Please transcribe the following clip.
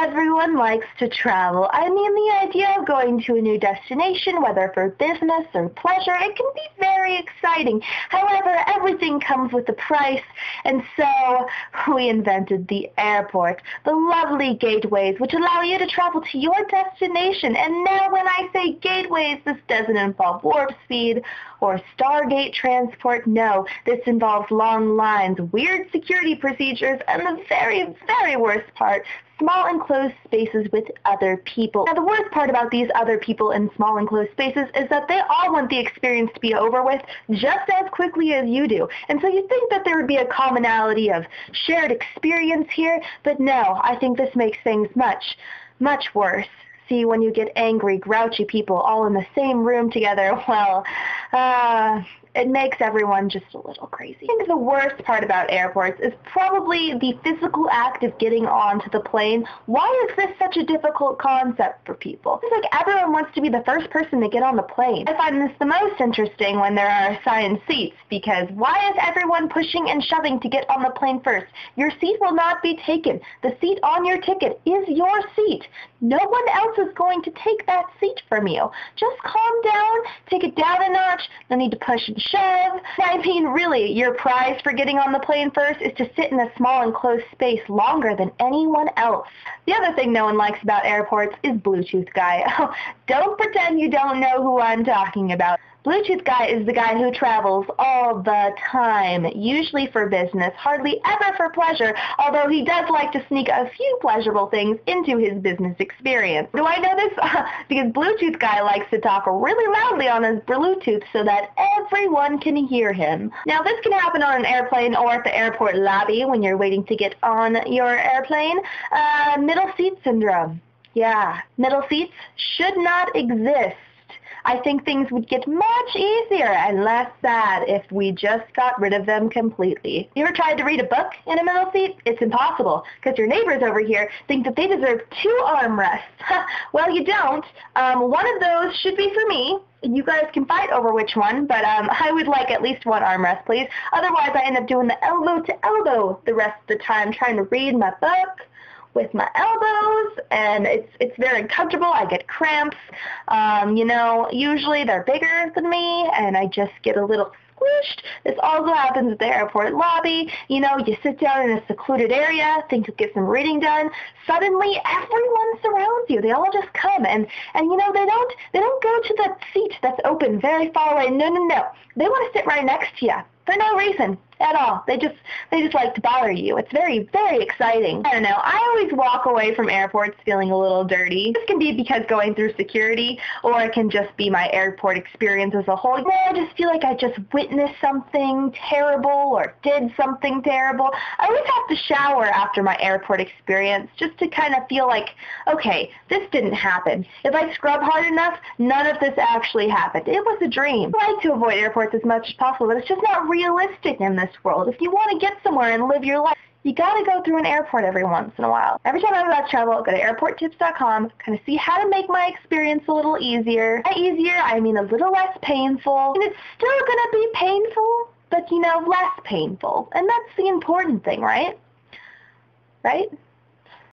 Everyone likes to travel. I mean, the idea of going to a new destination, whether for business or pleasure, it can be very exciting. However, everything comes with a price, and so we invented the airport, the lovely gateways which allow you to travel to your destination. And now when I say gateways, this doesn't involve warp speed or Stargate transport. No, this involves long lines, weird security procedures, and the very, very worst part, small enclosed spaces with other people. Now, the worst part about these other people in small enclosed spaces is that they all want the experience to be over with just as quickly as you do. And so you think that there would be a commonality of shared experience here, but no, I think this makes things much, much worse. See, when you get angry, grouchy people all in the same room together, well, it makes everyone just a little crazy. I think the worst part about airports is probably the physical act of getting onto the plane. Why is this such a difficult concept for people? It's like everyone wants to be the first person to get on the plane. I find this the most interesting when there are assigned seats, because why is everyone pushing and shoving to get on the plane first? Your seat will not be taken. The seat on your ticket is your seat. No one else is going to take that seat from you. Just calm down, take it down a notch, no need to push and shove. I mean, really, your prize for getting on the plane first is to sit in a small enclosed space longer than anyone else. The other thing no one likes about airports is Bluetooth guy. Don't pretend you don't know who I'm talking about. Bluetooth guy is the guy who travels all the time, usually for business, hardly ever for pleasure, although he does like to sneak a few pleasurable things into his business experience. Do I know this? Because Bluetooth guy likes to talk really loudly on his Bluetooth so that everyone can hear him. Now, this can happen on an airplane or at the airport lobby when you're waiting to get on your airplane. Middle seat syndrome. Yeah, middle seats should not exist. I think things would get much easier and less sad if we just got rid of them completely. You ever tried to read a book in a middle seat? It's impossible, because your neighbors over here think that they deserve 2 armrests. Well, you don't. One of those should be for me. You guys can fight over which one, but I would like at least 1 armrest, please. Otherwise, I end up doing the elbow to elbow the rest of the time, trying to read my book with my elbows, and it's very uncomfortable. I get cramps. You know, usually they're bigger than me, and I just get a little squished. This also happens at the airport lobby. You know, you sit down in a secluded area, think you'll get some reading done. Suddenly, everyone surrounds you. They all just come, and you know, they don't go to the seat that's open very far away. No. They want to sit right next to you for no reason at all. They just like to bother you. It's very, very exciting. I don't know. I always walk away from airports feeling a little dirty. This can be because going through security, or it can just be my airport experience as a whole. You know, I just feel like I just witnessed something terrible or did something terrible. I always have to shower after my airport experience just to kind of feel like, okay, this didn't happen. If I scrub hard enough, none of this actually happened. It was a dream. I like to avoid airports as much as possible, but it's just not realistic in this world. If you want to get somewhere and live your life, you got to go through an airport every once in a while. Every time I'm about to travel, go to airporttips.com, kind of see how to make my experience a little easier. By easier, I mean a little less painful. And it's still going to be painful, but, you know, less painful. And that's the important thing, right? Right?